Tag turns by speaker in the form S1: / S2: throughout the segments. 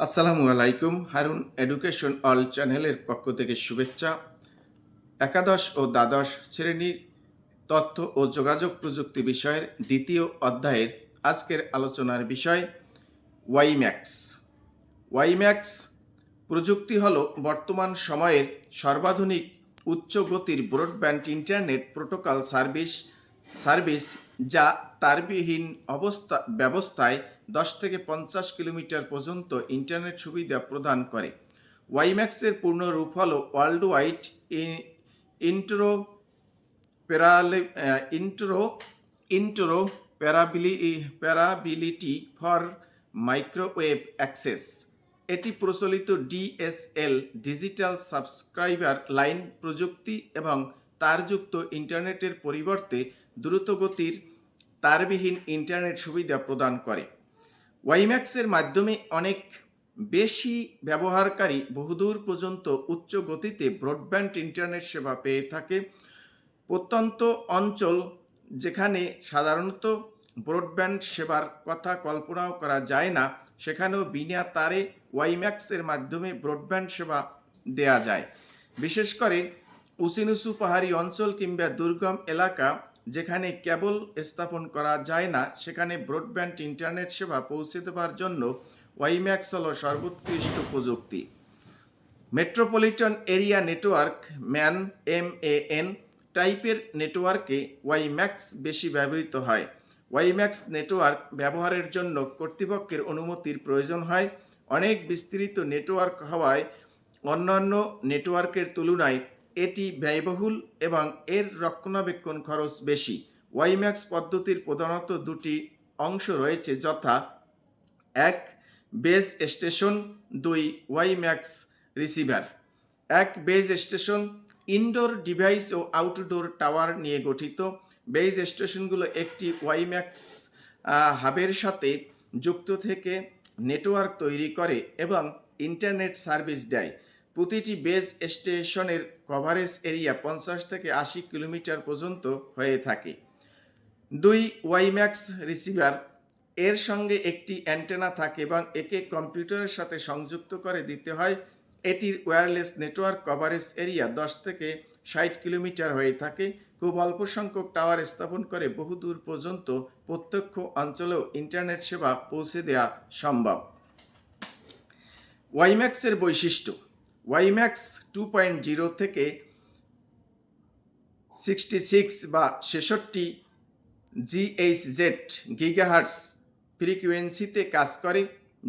S1: আসসালামু আলাইকুম। Harun education all চ্যানেলের পক্ষ থেকে শুভেচ্ছা। একাদশ ও দ্বাদশ শ্রেণীর তথ্য ও যোগাযোগ প্রযুক্তি বিষয়ের দ্বিতীয় অধ্যায়ের আজকের আলোচনার বিষয় ওয়াইম্যাক্স। ওয়াইম্যাক্স প্রযুক্তি হল বর্তমান সময়ের সর্বাধুনিক উচ্চ গতির ব্রডব্যান্ড ইন্টারনেট প্রোটোকল সার্ভিস যা তারবিহীন ব্যবস্থায় 10 থেকে 50 কিলোমিটার পর্যন্ত ইন্টারনেট সুবিধা প্রদান করে। ওয়াইম্যাক্সের পূর্ণরূপ হল world wide interoperability for microwave access. এটি প্রচলিত ডিএসএল ডিজিটাল সাবস্ক্রাইবার লাইন প্রযুক্তি এবং তারযুক্ত ইন্টারনেটের পরিবর্তে দ্রুতগতির তারবিহীন ইন্টারনেট সুবিধা প্রদান করে। ওয়াইম্যাক্সের মাধ্যমে অনেক বেশি ব্যবহারকারী বহুদূর পর্যন্ত উচ্চ গতিতে ব্রডব্যান্ড ইন্টারনেট সেবা পেয়ে থাকে। প্রত্যন্ত অঞ্চল যেখানে সাধারণত ব্রডব্যান্ড সেবার কথা কল্পনাও করা যায় না, সেখানেও বিনা তারে ওয়াইম্যাক্সের মাধ্যমে ব্রডব্যান্ড সেবা দেয়া যায়। বিশেষ করে উঁচু নিচু পাহাড়ি অঞ্চল কিংবা দুর্গম এলাকা যেখানে কেবল স্থাপন করা যায় না, সেখানে ব্রডব্যান্ড ইন্টারনেট সেবা পৌঁছে দেওয়ার জন্য ওয়াইম্যাক্স হল সর্বোৎকৃষ্ট প্রযুক্তি। মেট্রোপলিটন এরিয়া নেটওয়ার্ক MAN টাইপের নেটওয়ার্কে ওয়াইম্যাক্স বেশি ব্যবহৃত হয়। ওয়াইম্যাক্স নেটওয়ার্ক ব্যবহারের জন্য কর্তৃপক্ষের অনুমতির প্রয়োজন হয়। অনেক বিস্তৃত নেটওয়ার্ক হওয়ায় অন্যান্য নেটওয়ার্কের তুলনায় এটি ব্যয়বহুল এবং এর রক্ষণাবেক্ষণ খরচ বেশি। ওয়াইম্যাক্স পদ্ধতির প্রধানত দুটি অংশ রয়েছে, যথা 1. Base station, 2. WiMAX receiver. 1. Base station indoor device ও আউটডোর টাওয়ার নিয়ে গঠিত। বেজ স্টেশনগুলো একটি ওয়াইম্যাক্স হাবের সাথে যুক্ত থেকে নেটওয়ার্ক তৈরি করে এবং ইন্টারনেট সার্ভিস দেয়। প্রতিটি বেজ স্টেশনের কভারেজ এরিয়া 50 থেকে 80 কিলোমিটার পর্যন্ত হয়ে থাকে। 2. ওয়াইম্যাক্স রিসিভার এর সঙ্গে একটি অ্যান্টেনা থাকে এবং একে কম্পিউটারের সাথে সংযুক্ত করে দিতে হয়। এটির ওয়্যারলেস নেটওয়ার্ক কভারেজ এরিয়া 10 থেকে 60 কিলোমিটার হয়ে থাকে। খুব অল্প সংখ্যক টাওয়ার স্থাপন করে বহুদূর পর্যন্ত প্রত্যক্ষ অঞ্চলেও ইন্টারনেট সেবা পৌঁছে দেওয়া সম্ভব। ওয়াইম্যাক্সের বৈশিষ্ট্য: ওয়াইম্যাক্স 2.0 থেকে 66 বা 66 GHz গিগাহার্টজ ফ্রিকোয়েন্সিতে কাজ করে।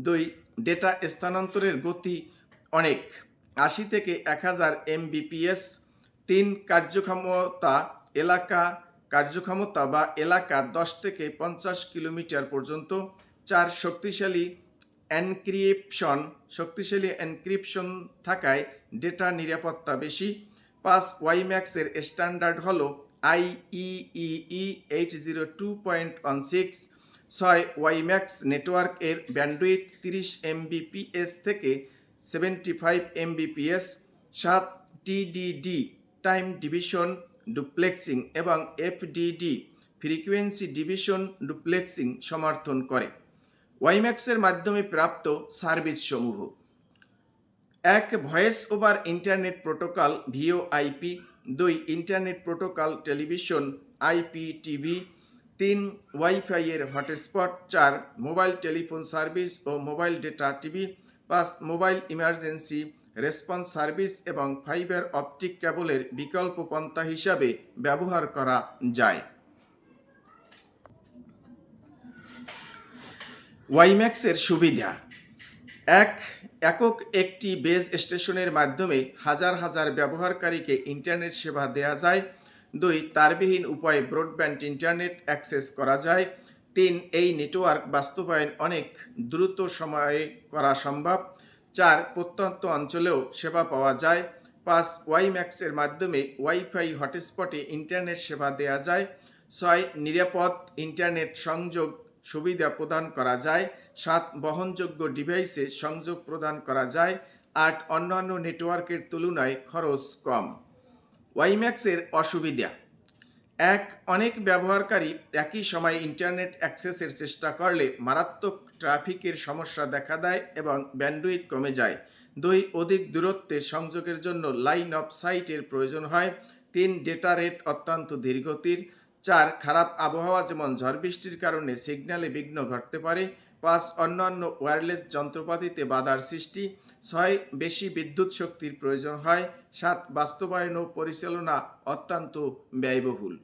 S1: 2. ডেটা স্থানান্তরের গতি অনেক 80 থেকে 1000 Mbps। 3. কার্যক্ষমতা বা এলাকা 10 থেকে 50 কিলোমিটার পর্যন্ত। 4. শক্তিশালী এনক্রিপশন থাকায় ডেটা নিরাপত্তা বেশি। 5. ওয়াইম্যাক্সের স্ট্যান্ডার্ড হল IEEE 802.16। 6. ওয়াইম্যাক্স নেটওয়ার্ক এর ব্যান্ডউইথ 30 Mbps থেকে 75 Mbps। 7. TDD টাইম ডিভিশন ডুপ্লেক্সিং এবং FDD ফ্রিকোয়েন্সি ডিভিশন ডুপ্লেক্সিং সমর্থন করে। ওয়াইম্যাক্সের মাধ্যমে প্রাপ্ত সার্ভিস সমূহ: 1. Voice over internet protocol VoIP। 2. Internet protocol television IPTV। 3. WiFi এর হটস্পট। 4. মোবাইল টেলিফোন সার্ভিস ও mobile data TV. 5. Mobile emergency response service এবং ফাইবার অপটিক কেবলের বিকল্প পন্থা হিসাবে ব্যবহার করা যায়। ওয়াইম্যাক্সের সুবিধা: 1. একক একটি বেজ স্টেশনের মাধ্যমে হাজার হাজার ব্যবহারকারীকে ইন্টারনেট সেবা দেওয়া যায়। 2. তারবিহীন উপায়ে ব্রডব্যান্ড ইন্টারনেট অ্যাক্সেস করা যায়। 3. এই নেটওয়ার্ক বাস্তবায়ন অনেক দ্রুত সময়ে করা সম্ভব। 4. প্রত্যন্ত অঞ্চলেও সেবা পাওয়া যায়। 5. ওয়াইম্যাক্সের মাধ্যমে ওয়াইফাই হটস্পটে ইন্টারনেট সেবা দেওয়া যায়। 6. নিরাপদ ইন্টারনেট সংযোগ সুবিধা প্রদান করা যায়। 7. বহনযোগ্য ডিভাইসে সংযোগ প্রদান করা যায়। 8. অন্যান্য নেটওয়ার্কের তুলনায় খরচ কম। ওয়াইম্যাক্সের অসুবিধা: অনেক ব্যবহারকারী একই সময় ইন্টারনেট অ্যাক্সেসের চেষ্টা করলে মারাত্মক ট্রাফিকের সমস্যা দেখা দেয় এবং ব্যান্ডউইথ কমে যায়। 2 অধিক দূরত্বে সংযোগের জন্য লাইন অফ সাইটের প্রয়োজন হয়। 3 ডেটা রেট অত্যন্ত ধীরগতির। 4 খারাপ আবহাওয়া যেমন ঝড় বৃষ্টির কারণে সিগন্যালে বিঘ্ন ঘটতে পারে। 5 অন্যান্য ওয়্যারলেস যন্ত্রপাতিতে বাধার সৃষ্টি। 6 বেশি বিদ্যুৎ শক্তির প্রয়োজন হয়। 7 বাস্তবায়ন ও পরিচালনা অত্যন্ত ব্যয়বহুল।